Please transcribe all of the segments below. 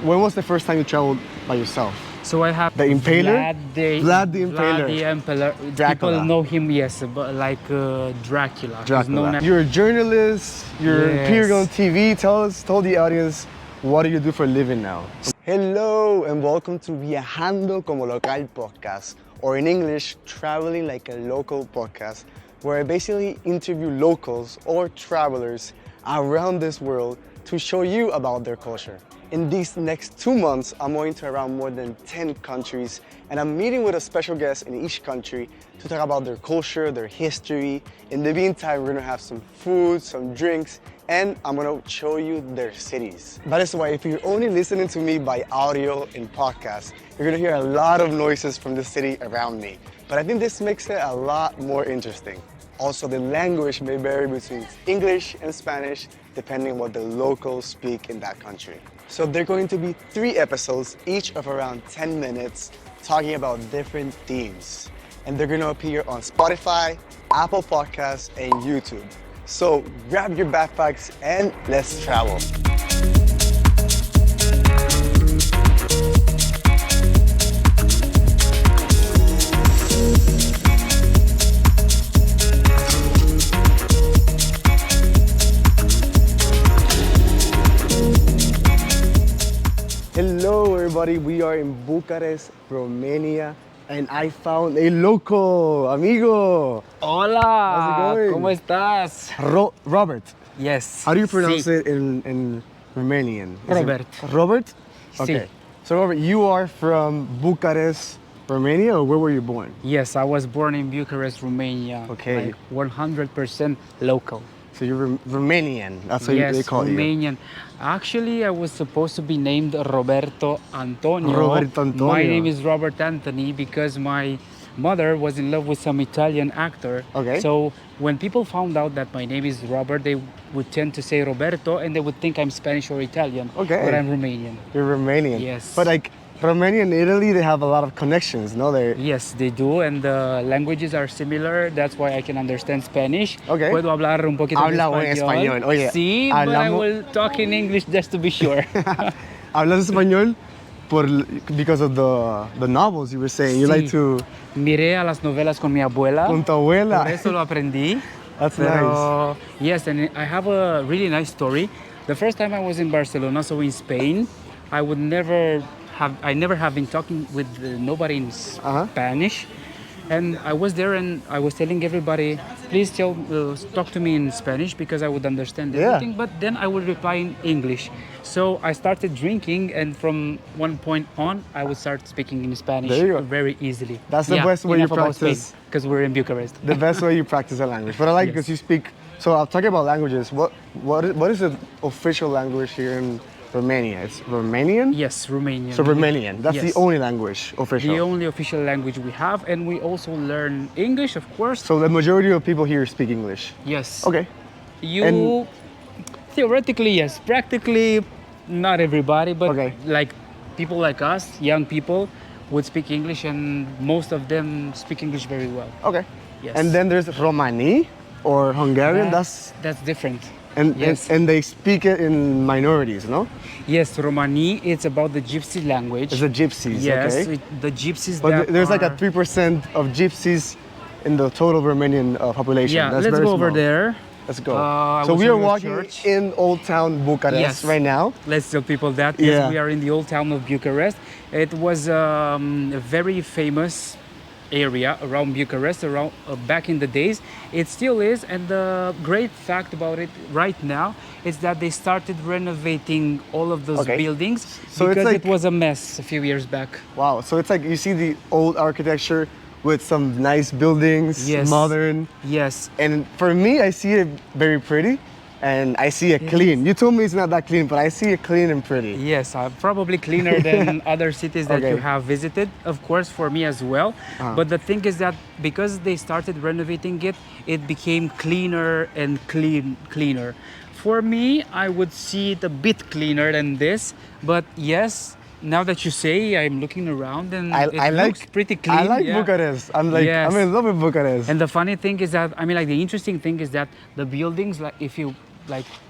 When was the first time you traveled by yourself? So I have The Impaler? Vlad the Impaler. Impaler. Dracula. People know him, yes, but like Dracula. He's known as- You're a journalist, you're appearing on Yes. TV. Tell the audience, what do you do for a living now? Hello and welcome to Viajando como Local podcast, or in English, Traveling Like a Local podcast, where I basically interview locals or travelers around this world to show you about their culture. In these next 2 months, I'm going to around more than 10 countries, and I'm meeting with a special guest in each country to talk about their culture, their history. In the meantime, we're gonna have some food, some drinks, and I'm gonna show you their cities. That is why if you're only listening to me by audio in podcasts, you're gonna hear a lot of noises from the city around me. But I think this makes it a lot more interesting. Also, the language may vary between English and Spanish, depending on what the locals speak in that country. So there are going to be 3 episodes, each of around 10 minutes, talking about different themes. And they're gonna appear on Spotify, Apple Podcasts, and YouTube. So grab your backpacks and let's travel. Hello everybody, we are in Bucharest, Romania, and I found a local amigo. Hola, How's it going? ¿Cómo estás? Robert. Yes. How do you pronounce Sí. it in Romanian? Is it Robert. Robert? Sí. Okay. So Robert, you are from Bucharest, Romania, or where were you born? Yes, I was born in Bucharest, Romania. Okay. Like 100% local. So you're Romanian, that's what Yes, they call Romanian. Actually, I was supposed to be named Roberto Antonio. Roberto Antonio. My name is Robert Anthony because my mother was in love with some Italian actor. Okay. So when people found out that my name is Robert, they would tend to say Roberto and they would think I'm Spanish or Italian. Okay. But I'm Romanian. You're Romanian. Yes. But like Romania and Italy, they have a lot of connections, no? Yes, they do, and the languages are similar. That's why I can understand Spanish. Okay. Puedo hablar un poquito de Habla buen español. Oye, sí, but I hablamos- will talk in English just to be sure. Hablas español because of the novels you were saying. You Sí. like to Miré a las novelas con mi abuela. con tu abuela. Por eso lo aprendí. That's Pero, yes, and I have a really nice story. The first time I was in Barcelona, so in Spain, I never have been talking with nobody in Spanish. And I was there and I was telling everybody, please talk to me in Spanish because I would understand everything. But then I would reply in English. So I started drinking, and from one point on, I would start speaking in Spanish There you go. very easily. That's the best way you practice. Because we're in Bucharest. The best way you practice a language. But I like because you speak. So I'll talk about languages. What is the official language here in Romania? It's Romanian? Yes, Romanian. So Romanian, that's Yes. the only language official. The only official language we have, and we also learn English, of course. So the majority of people here speak English. Yes. Okay. You theoretically, yes. Practically, not everybody, but Okay. like people like us, young people, would speak English, and most of them speak English very well. Okay. Yes. And then there's Romani or Hungarian. That's different. and they speak it in minorities, no? Yes, Romani. It's about the Gypsy language. It's the gypsies. Yes, Okay. the Gypsies. But that there's like a are- 3% of gypsies in the total Romanian population. Yeah, That's let's very go over small. there. Let's go. I So was we in are a walking church. in Old Town Bucharest Yes. right now. Let's tell people that. Yeah. Yes, we are in the old town of Bucharest. It was a very famous area around Bucharest back in the days. It still is, and the great fact about it right now is that they started renovating all of those Okay. buildings So it's because like- it was a mess a few years back. Wow. So it's like you see the old architecture with some nice buildings, Yes. modern. Yes. And for me, I see it very pretty and I see it clean. You told me it's not that clean, but I see it clean and pretty. Yes, probably cleaner than other cities that you Okay. have visited, of course, for me as well. But the thing is that because they started renovating it, it became cleaner and cleaner. For me, I would see it a bit cleaner than this, but yes, now that you say, I'm looking around and it looks pretty clean. I like yeah. Bucharest. I'm in love with Bucharest. And the funny thing is that, the interesting thing is that the buildings, like if you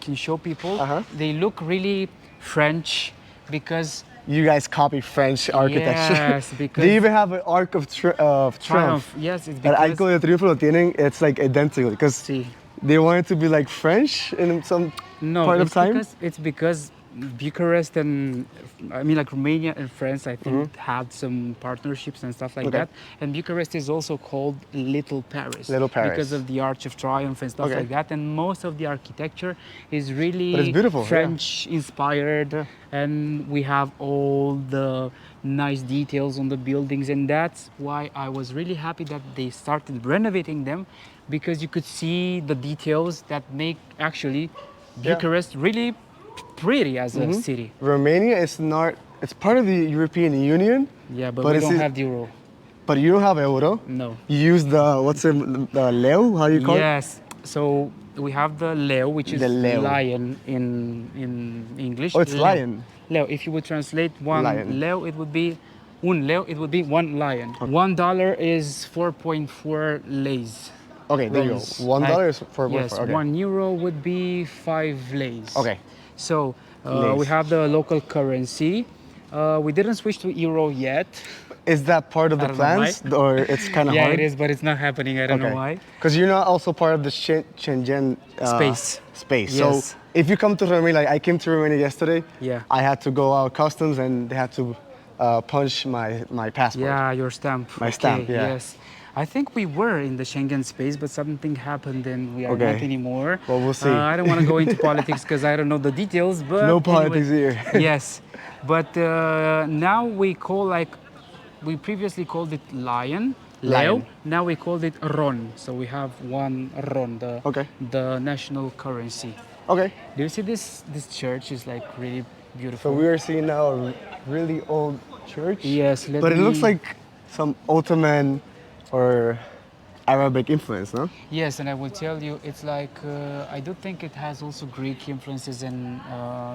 can show people, they look really French, because you guys copy French architecture. yes, because They even have an Arc of Triumph. Triumph. Yes, it's El because Arco de Triunfo lo tienen, it's like identical because see. they want it to be like French in some No, part of it's time. because Bucharest and I mean like Romania and France I think had some partnerships and stuff like Okay. that. And Bucharest is also called Little Paris. Little Paris. Because of the Arch of Triumph and stuff Okay. like that. And most of the architecture is really But it's beautiful, yeah. French inspired. Yeah. And we have all the nice details on the buildings, and that's why I was really happy that they started renovating them, because you could see the details that make actually Bucharest really pretty as a city. Romania is not, it's part of the European Union. Yeah, but But we it's don't in- have the euro. But you don't have euro. No. You use the, what's it, the leu? How do you call it? Yes. So we have the leu, which is The leu. lion in English. Oh, it's Leu. lion. Leu. If you would translate one Lion. leu, it would be un leu. It would be one lion. $1 is 4.4 leis. Okay, there you go. Rose. $1 is for Yes, okay. €1 would be 5 leis. Okay. So we Leis. have the local currency. We didn't switch to euro yet. Is that part of I the don't know plans, or it's kind of Yeah, hard? it is, but it's not happening. I don't know why. Because you're not also part of the Shenzhen Space. Space. Yes. So if you come to Romania, like I came to Romania yesterday. Yeah. I had to go out customs, and they had to punch my passport. Yeah, your stamp. My stamp, Okay, yeah. Yes. I think we were in the Schengen space, but something happened and we are Okay. not anymore. Well, we'll see. I don't want to go into politics because I don't know the details, but No politics here. Yes, but now we call we previously called it lion, leu. Lion. Now we called it ron. So we have one ron, Okay. the national currency. Okay. Do you see this? This church is like really beautiful. So we are seeing now a really old church. Yes, But it looks like some Ottoman or Arabic influence, no? Yes, and I will tell you, it's like I do think it has also Greek influences and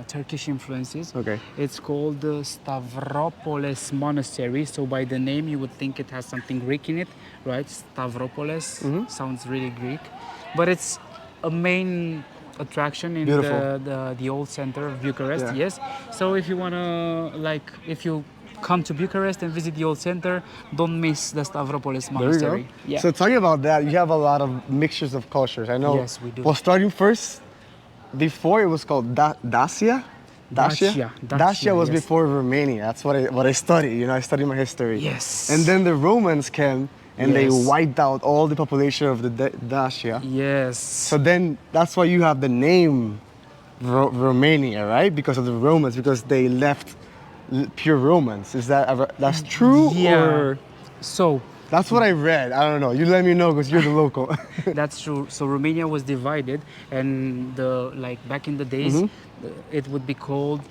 Turkish influences. Okay. It's called the Stavropolis Monastery. So by the name, you would think it has something Greek in it, right? Stavropolis sounds really Greek, but it's a main attraction in the old center of Bucharest. Yeah. Yes. So if you wanna if you come to Bucharest and visit the old center, don't miss the Stavropolis There you Monastery. go. Yeah. So talking about that, you have a lot of mixtures of cultures. I know. Yes, we do. Well, starting first, before it was called Dacia. Dacia. Dacia was Yes. before Romania. That's what I studied. You know, I studied my history. Yes. And then the Romans came and they Yes. wiped out all the population of the Dacia. Yes. So then that's why you have the name Romania, right? Because of the Romans, because they left pure Romans. Is that's true? Yeah. Or So that's what I read. I don't know. You let me know because you're the local. that's true. So Romania was divided, and back in the days, it would be called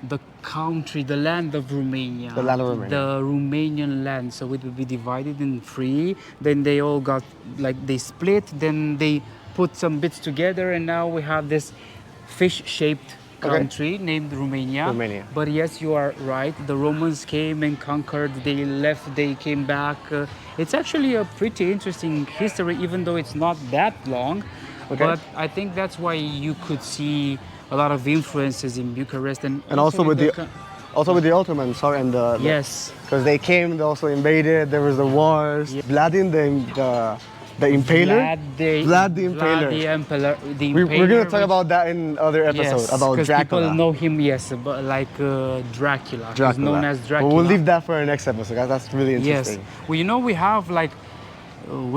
the country, the land of Romania. The land of Romania. The Romanian land. So it would be divided in three. Then they all got they split. Then they put some bits together, and now we have this fish-shaped country named Romania. Romania. But yes, you are right. The Romans came and conquered. They left. They came back. It's actually a pretty interesting history, even though it's not that long. Okay. But I think that's why you could see a lot of influences in Bucharest and also in with the also with the Ottomans, sorry, and yes. because they came, they also invaded. There was the wars. Vladin, the Impaler. Vlad the Impaler. The Impaler. We're gonna talk about that in other episodes about because Dracula. people know him, yes, but like Dracula. He's known as Dracula. But we'll leave that for our next episode, guys. That's really interesting. Yes. Well, we have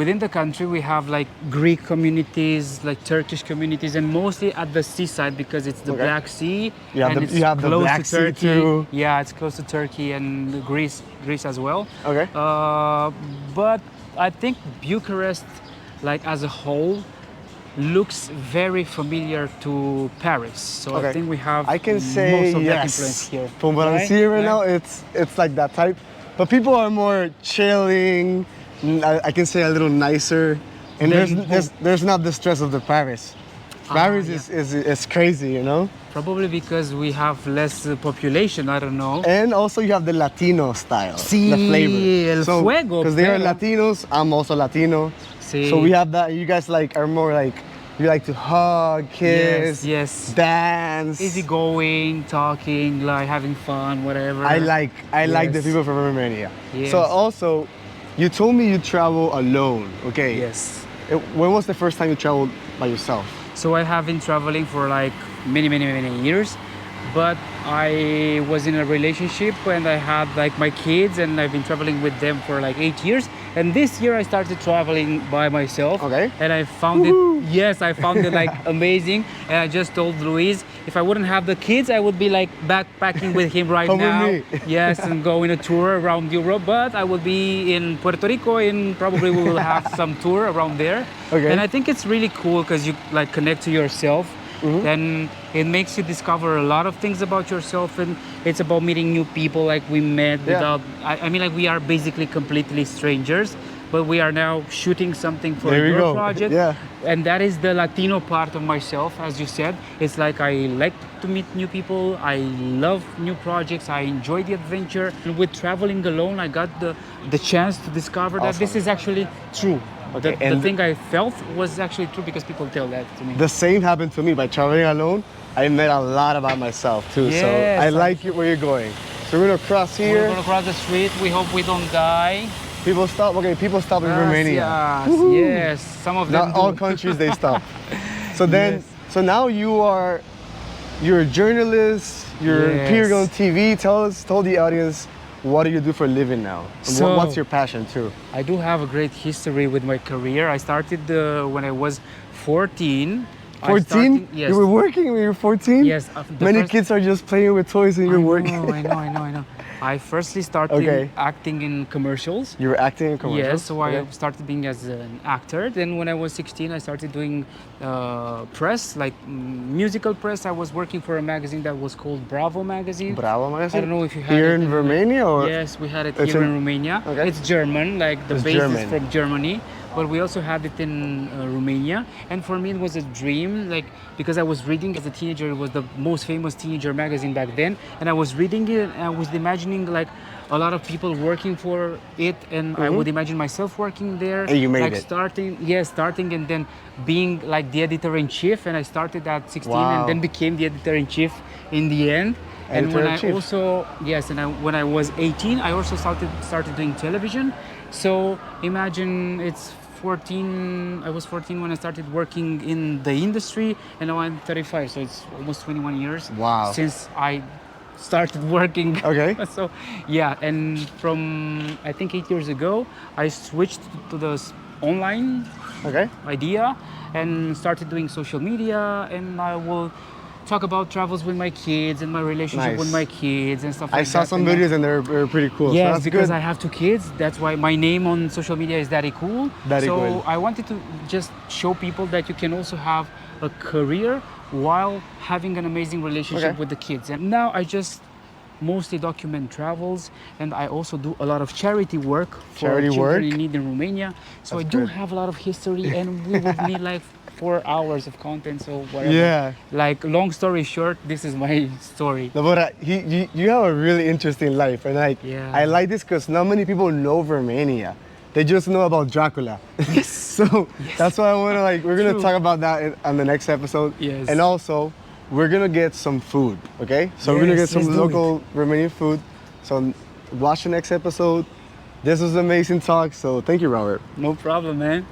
within the country we have Greek communities, Turkish communities, and mostly at the seaside because it's the Black Sea. You have and you have the close Black to Sea Turkey. too. Yeah, it's close to Turkey and Greece as well. Okay. But I think Bucharest, as a whole, looks very familiar to Paris. So I think we have I can say most of that yes. influence here. From what I'm seeing right now, it's like that type. But people are more chilling. I can say a little nicer. And there's not the stress of the Paris. Paris is crazy, you know? Probably because we have less population, I don't know. And also you have the Latino style, Sí, the flavor. el fuego, because they are pero- Latinos, I'm also Latino. Sí. So we have that. You guys are more You like to hug, kiss, yes. dance. Easygoing, talking, like having fun, whatever. I like the Yes. people from Romania. Yes. So also, you told me you travel alone, okay? Yes. When was the first time you traveled by yourself? So I have been traveling for like many years, but I was in a relationship and I had like my kids and I've been traveling with them for like 8 years. And this year I started traveling by myself. Okay. And I found it, yes, I found it like amazing. And I just told Luis, if I wouldn't have the kids, I would be like backpacking with him right Come with now. me. Yes, and going a tour around Europe. But I will be in Puerto Rico and probably we will have some tour around there. Okay. And I think it's really cool because you like connect to yourself. Then it makes you discover a lot of things about yourself, and it's about meeting new people like we met without I mean like we are basically completely strangers, but we are now shooting something for your project. Yeah. And that is the Latino part of myself, as you said. It's like I like to meet new people, I love new projects, I enjoy the adventure. And with traveling alone, I got the chance to discover that this is actually true. Okay, The thing I felt was actually true because people tell that to me. The same happened to me. By traveling alone, I met a lot about myself too. Yes, so I like it where you're going. So we're gonna cross here. We're gonna cross the street. We hope we don't die. People stop. Okay, people stop in Romania. Yes, yes. Some of them Not all do. countries they stop. So then, so now you're a journalist. You're appearing on TV. Tell the audience, what do you do for a living now? And So- what's your passion too? I do have a great history with my career. I started when I was 14. 14? Yes. You were working when you were 14? Yes. Many kids are just playing with toys and you're working. I know. I firstly started acting in commercials. You were acting in commercials? Yes, so I started being as an actor. Then when I was 16, I started doing press, like musical press. I was working for a magazine that was called Bravo magazine. Bravo magazine? I don't know if you had here it in Romania or? Yes, we had it It's here in- in Romania. Okay. It's German, like the It's base German. is from Germany. But we also had it in Romania, and for me it was a dream, like because I was reading as a teenager. It was the most famous teenager magazine back then, and I was reading it, and I was imagining like a lot of people working for it, and I would imagine myself working there. And you made like it. starting, and then being like the editor-in-chief. And I started at 16, and then became the editor-in-chief in the end. And when I Editor-in-chief. also when I was 18, I also started doing television. So imagine it's 14. I was 14 when I started working in the industry, and now I'm 35. So it's almost 21 years since I started working. Okay. So yeah, and from I think 8 years ago, I switched to the online idea and started doing social media, and I will talk about travels with my kids and my relationship with my kids and stuff like that. I saw some videos and they're pretty cool. Yes, so that's because good. I have 2 kids. That's why my name on social media is Daddycoolro. So I wanted to just show people that you can also have a career while having an amazing relationship with the kids. And now I just mostly document travels, and I also do a lot of charity work for children in need in Romania. So I do have a lot of history, and we would need like 4 hours of content, so whatever. Yeah. Like, long story short, this is my story. No, but you have a really interesting life, and like I like this because not many people know Romania. They just know about Dracula. Yes. So that's why I want to we're gonna talk about that on the next episode. Yes. And also, we're gonna get some food, okay? So we're gonna get some local Romanian food. So watch the next episode. This was an amazing talk. So thank you, Robert. No problem, man.